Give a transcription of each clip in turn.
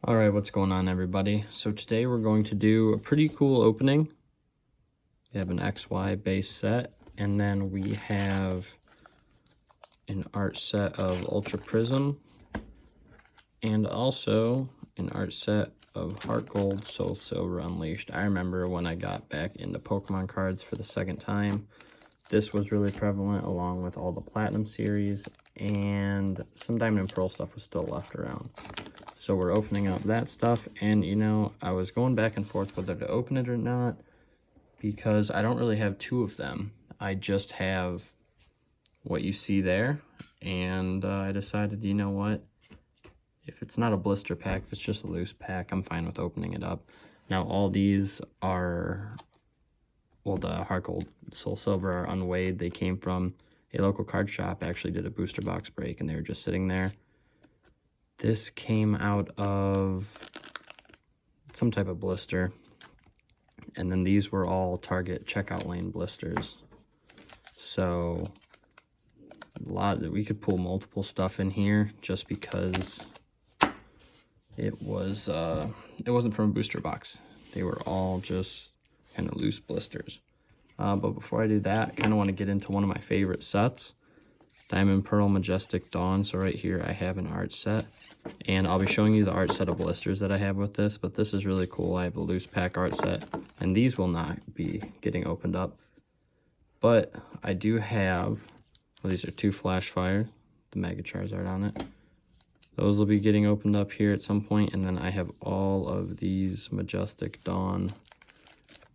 Alright, what's going on everybody? So today we're going to do a pretty cool opening. We have an XY base set, and then we have an art set of Ultra Prism, and also an art set of Heart Gold, Soul Silver Unleashed. I remember when I got back into Pokemon cards for the second time, this was really prevalent along with all the Platinum series, and some Diamond and Pearl stuff was still left around. So we're opening up that stuff, and you know, I was going back and forth whether to open it or not because I don't really have two of them. I just have what you see there, and I decided, you know what, if it's not a blister pack, if it's just a loose pack, I'm fine with opening it up. Now all these are, well, the Heart Gold, Soul Silver are unweighed. They came from a local card shop. I actually did a booster box break and they were just sitting there. This came out of some type of blister, and then these were all Target checkout lane blisters. So we could pull multiple stuff in here just because it wasn't from a booster box. They were all just kind of loose blisters. But before I do that, I kind of want to get into one of my favorite sets, Diamond Pearl Majestic Dawn. So right here I have an art set, and I'll be showing you the art set of blisters that I have with this, but this is really cool. I have a loose pack art set, and these will not be getting opened up. But I do have, well, these are two Flash Fire, the Mega Charizard on it. Those will be getting opened up here at some point, and then I have all of these Majestic Dawn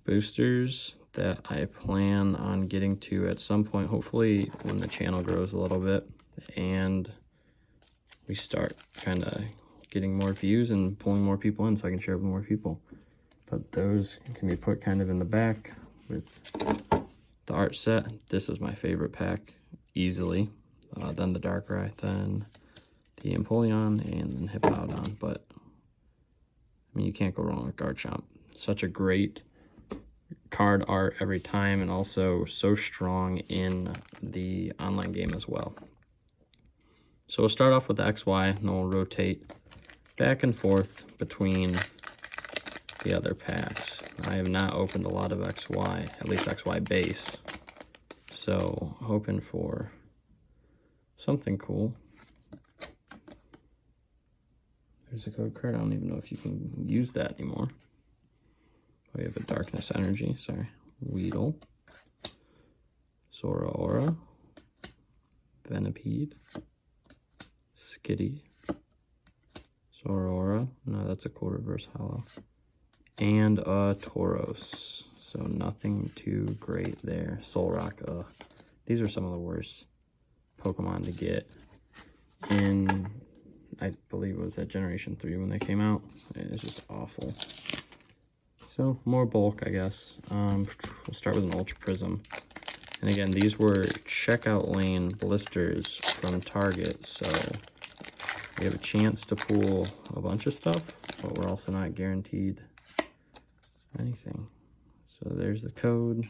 boosters that I plan on getting to at some point, hopefully when the channel grows a little bit and we start kind of getting more views and pulling more people in so I can share with more people. But those can be put kind of in the back with the art set. This is my favorite pack easily. Then the Darkrai, then the Empoleon, and then Hippowdon. But I mean, you can't go wrong with Garchomp. Such a great card art every time, and also so strong in the online game as well. So we'll start off with the XY, and then we'll rotate back and forth between the other packs. I have not opened a lot of XY, at least XY base, so hoping for something cool. There's a code card. I don't even know if you can use that anymore. We have a Darkness Energy, sorry, Weedle, Zoroark, Venipede, Skitty, Zoroark, no, that's a cool reverse holo, and a Tauros. So nothing too great there. Solrock, these are some of the worst Pokemon to get in, I believe it was at Generation 3 when they came out. It's just awful. So more bulk, I guess. We'll start with an Ultra Prism. And again, these were checkout lane blisters from Target, so we have a chance to pull a bunch of stuff, but we're also not guaranteed anything. So there's the code.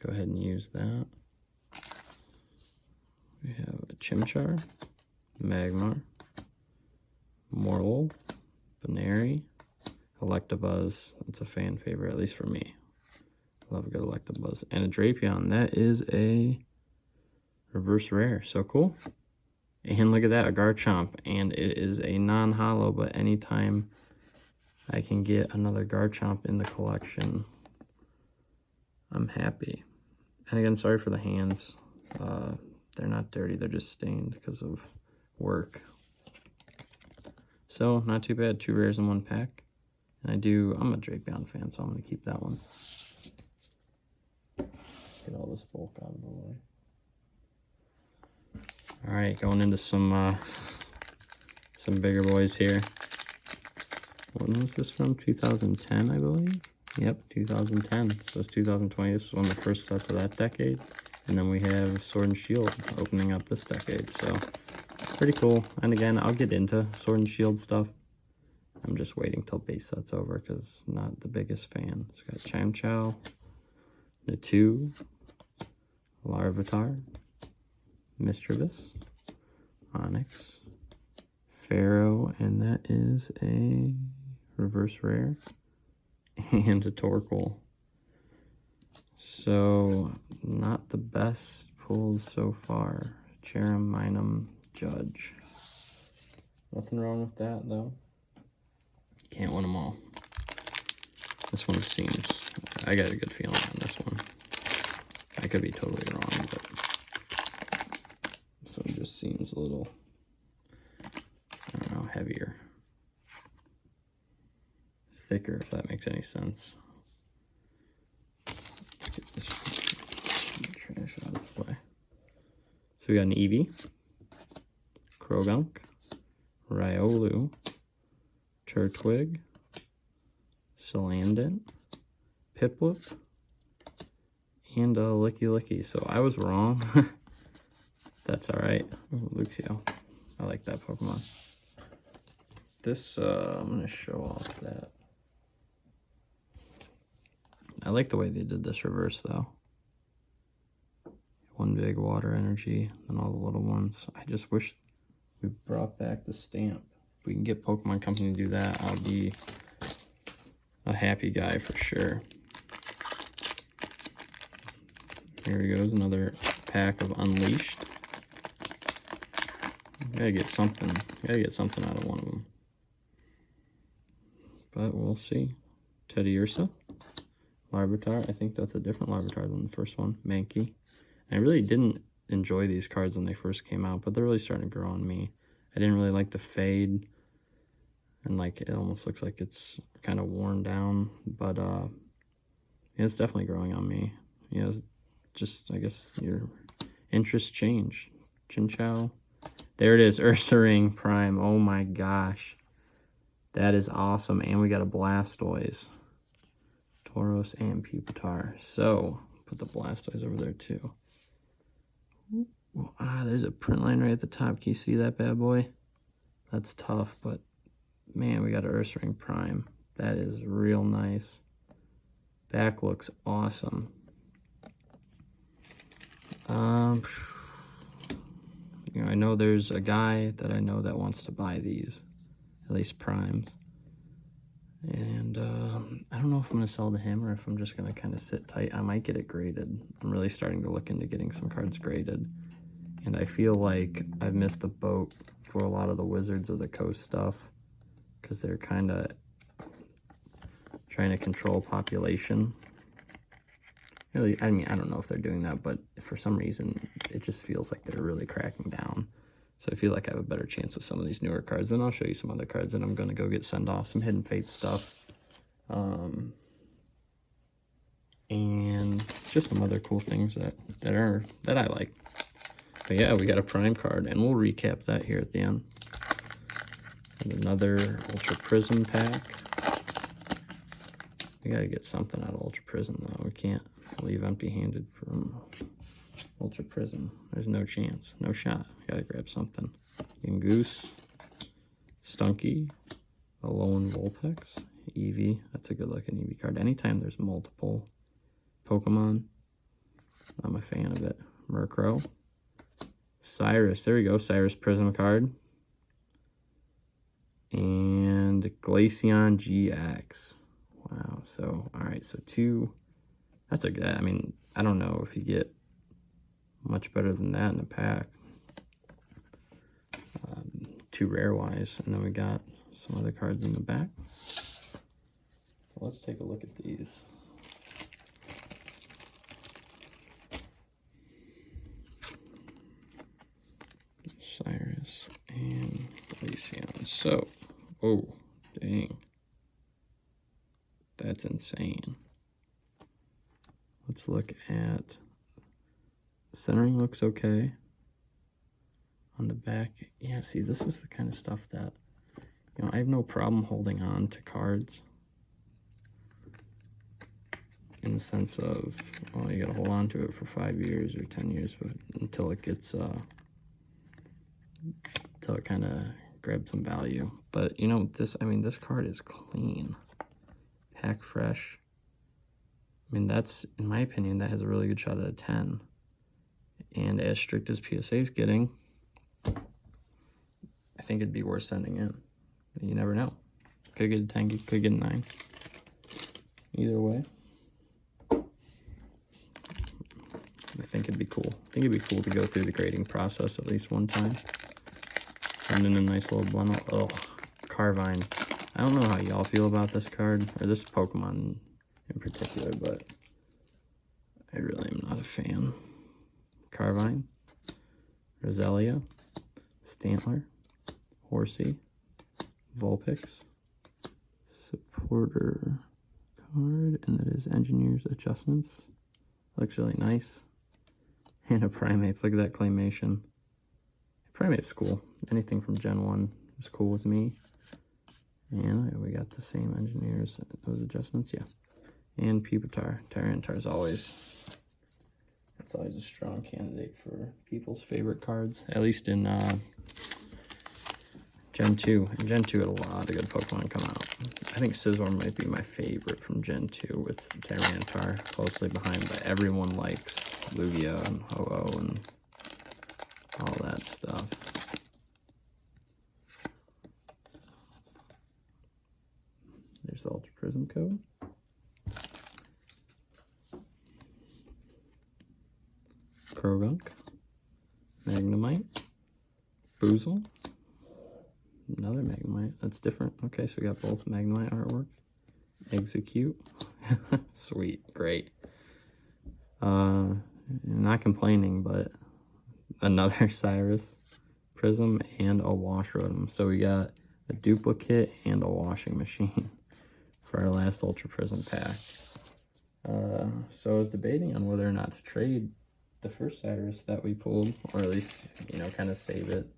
Go ahead and use that. We have a Chimchar, Magmar, Mortal, Baneri, Electabuzz. That's a fan favorite, at least for me. Love a good Electabuzz. And a Drapion. That is a reverse rare. So cool. And look at that, a Garchomp. And it is a non-holo, but anytime I can get another Garchomp in the collection, I'm happy. And again, sorry for the hands. They're not dirty, they're just stained because of work. So, not too bad. 2 rares in 1 pack. And I'm a Drapion fan, so I'm going to keep that one. Get all this bulk out of the way. Alright, going into some bigger boys here. When was this from? 2010, I believe? Yep, 2010. So it's 2020. This was one of the first sets of that decade. And then we have Sword and Shield opening up this decade. So, pretty cool. And again, I'll get into Sword and Shield stuff. I'm just waiting till base set's over because I'm not the biggest fan. It's got Chimchar, Natu, Larvitar, Mischievous, Onix, Pharaoh, and that is a reverse rare, and a Torkoal. So, not the best pulls so far. Cherim, Minum, Judge. Nothing wrong with that, though. Can't win them all. This one seems... I got a good feeling on this one. I could be totally wrong, but... this one just seems a little... I don't know, heavier. Thicker, if that makes any sense. Let's get this trash out of the way. So we got an Eevee, Krogunk, Riolu, Turtwig, Salandit, Piplup, and a Licky. So I was wrong. That's alright. Luxio. I like that Pokemon. This, I'm going to show off that. I like the way they did this reverse, though. One big water energy, and all the little ones. I just wish we brought back the stamp. If we can get Pokemon Company to do that, I'll be a happy guy for sure. Here he goes, another pack of Unleashed. Gotta get something. Gotta get something out of one of them. But we'll see. Teddiursa, Larvitar. I think that's a different Larvitar than the first one. Mankey. I really didn't enjoy these cards when they first came out, but they're really starting to grow on me. I didn't really like the fade, and like it almost looks like it's kind of worn down. But yeah, it's definitely growing on me. You know, just I guess your interests change. Chinchou. There it is, Ursaring Prime. Oh my gosh. That is awesome. And we got a Blastoise. Tauros and Pupitar. So, put the Blastoise over there too. There's a print line right at the top. Can you see that bad boy? That's tough, but man, we got an Ursaring Prime. That is real nice. Back looks awesome. You know, I know there's a guy that I know that wants to buy these, at least primes. And I don't know if I'm going to sell to him or if I'm just going to kind of sit tight. I might get it graded. I'm really starting to look into getting some cards graded. And I feel like I've missed the boat for a lot of the Wizards of the Coast stuff, because they're kind of trying to control population. Really, I mean, I don't know if they're doing that, but for some reason, it just feels like they're really cracking down. So I feel like I have a better chance with some of these newer cards. Then I'll show you some other cards that I'm going to go get sent off, some Hidden Fate stuff. And just some other cool things that I like. But yeah, we got a Prime card, and we'll recap that here at the end. And another Ultra Prism pack. We gotta get something out of Ultra Prism, though. We can't leave empty-handed from Ultra Prism. There's no chance, no shot. We gotta grab something. Goose, Stunky, Alolan Vulpix, Eevee. That's a good-looking Eevee card. Anytime there's multiple Pokemon, I'm a fan of it. Murkrow, Cyrus. There we go. Cyrus Prism card. And Glaceon GX. Wow. So, all right. So, two. That's a good. I mean, I don't know if you get much better than that in a pack. Two rare-wise. And then we got some other cards in the back. So, let's take a look at these. Cyrus and Glaceon. So, oh, dang. That's insane. Let's look at centering. Looks okay. On the back, yeah, see, this is the kind of stuff that, you know, I have no problem holding on to cards. In the sense of, well, you gotta hold on to it for 5 years or 10 years, but until it gets, until it kind of grabs some value. But, you know, this, I mean, this card is clean. Pack fresh. I mean, that's, in my opinion, that has a really good shot at a 10. And as strict as PSA is getting, I think it'd be worth sending in. You never know. Could get a 10, could get a 9. Either way, I think it'd be cool. I think it'd be cool to go through the grading process at least one time. Send in a nice little bundle. Oh, Carvine. I don't know how y'all feel about this card, or this Pokemon in particular, but I really am not a fan. Carvine, Roselia, Stantler, Horsey, Vulpix, supporter card, and that is Engineer's Adjustments. Looks really nice. And a Primeape. Look at that claymation. Primeape's cool. Anything from Gen 1 is cool with me. And we got the same Engineers, those adjustments, yeah. And Pupitar. Tyranitar is always, that's always a strong candidate for people's favorite cards, at least in Gen 2. In Gen 2 had a lot of good Pokemon come out. I think Scizor might be my favorite from Gen 2 with Tyranitar closely behind, but everyone likes Lugia and Ho-Oh and all that stuff. There's the Ultra Prism code. Krogunk, Magnemite, Boozle, another Magnemite. That's different. Okay, so we got both Magnemite artwork. Execute. Sweet, great. Not complaining, but another Cyrus Prism and a Wash Rotom. So we got a duplicate and a washing machine for our last Ultra Prism pack. So I was debating on whether or not to trade the first Cyrus that we pulled, or at least, you know, kind of save it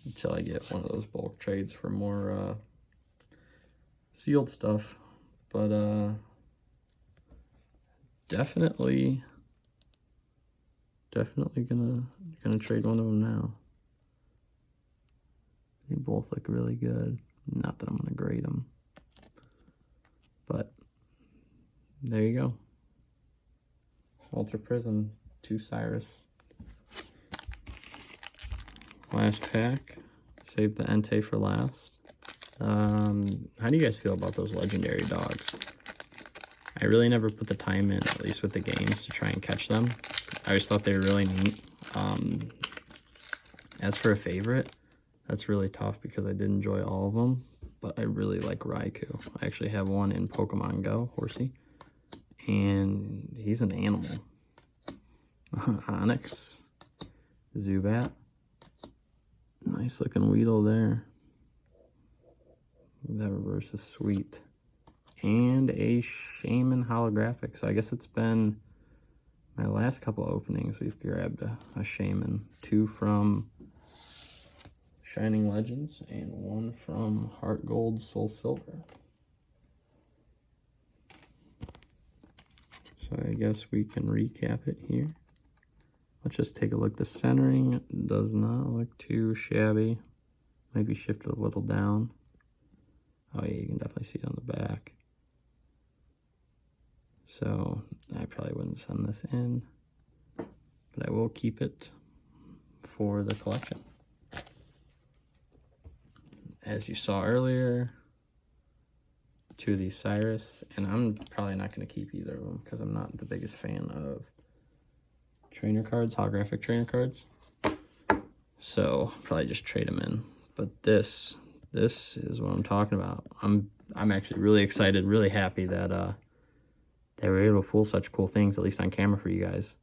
until I get one of those bulk trades for more sealed stuff. But definitely gonna trade one of them now. They both look really good. Not that I'm gonna grade them, but there you go. Ultra Prism, 2 Cyrus. Last pack. Save the Entei for last. How do you guys feel about those legendary dogs? I really never put the time in, at least with the games, to try and catch them. I always thought they were really neat. As for a favorite, that's really tough because I did enjoy all of them, but I really like Raikou. I actually have one in Pokemon Go, Horsey, and he's an animal. Onyx, Zubat, nice looking Weedle there. That reverse is sweet. And a Shaman holographic. So I guess it's been my last couple openings. We've grabbed a Shaman. 2 from Shining Legends and 1 from Heart Gold, Soul Silver. So I guess we can recap it here. Let's just take a look. The centering does not look too shabby. Maybe shifted a little down. Oh yeah, you can definitely see it on the back. So I probably wouldn't send this in, but I will keep it for the collection. As you saw earlier, 2 of these Cyrus, and I'm probably not going to keep either of them because I'm not the biggest fan of trainer cards, holographic trainer cards. So probably just trade them in. But this is what I'm talking about. I'm actually really excited, really happy that they were able to pull such cool things, at least on camera for you guys.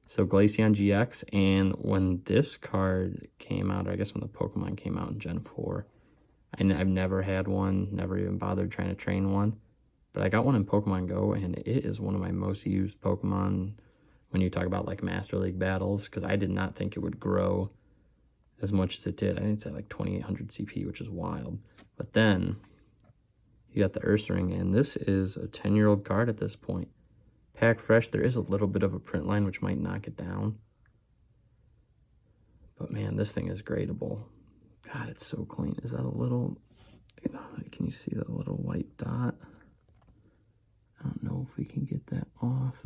So Glaceon GX, and when this card came out, or I guess when the Pokemon came out in Gen 4, I've never had one, never even bothered trying to train one. But I got one in Pokemon Go, and it is one of my most used Pokemon when you talk about like Master League battles, because I did not think it would grow as much as it did. I think it's at like 2800 CP, which is wild. But then you got the Ursaring, and this is a 10-year-old card at this point. Pack fresh. There is a little bit of a print line, which might knock it down. But man, this thing is gradable. God, it's so clean. Is that a little... Can you see that little white dot? I don't know if we can get that off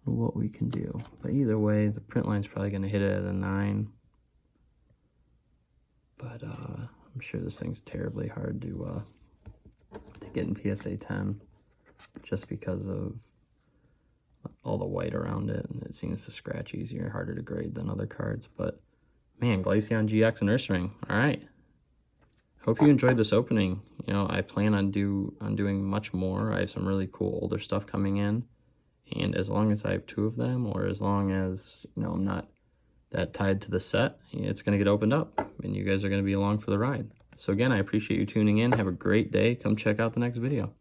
or what we can do. But either way, the print line's probably going to hit it at a 9. But I'm sure this thing's terribly hard to get in PSA 10 just because of all the white around it, and it seems to scratch easier, harder to grade than other cards. But man, Glaceon GX and Ursaring. All right. Hope you enjoyed this opening. You know, I plan on doing much more. I have some really cool older stuff coming in, and as long as I have 2 of them, or as long as, you know, I'm not that tied to the set, it's going to get opened up, and you guys are going to be along for the ride. So again, I appreciate you tuning in. Have a great day. Come check out the next video.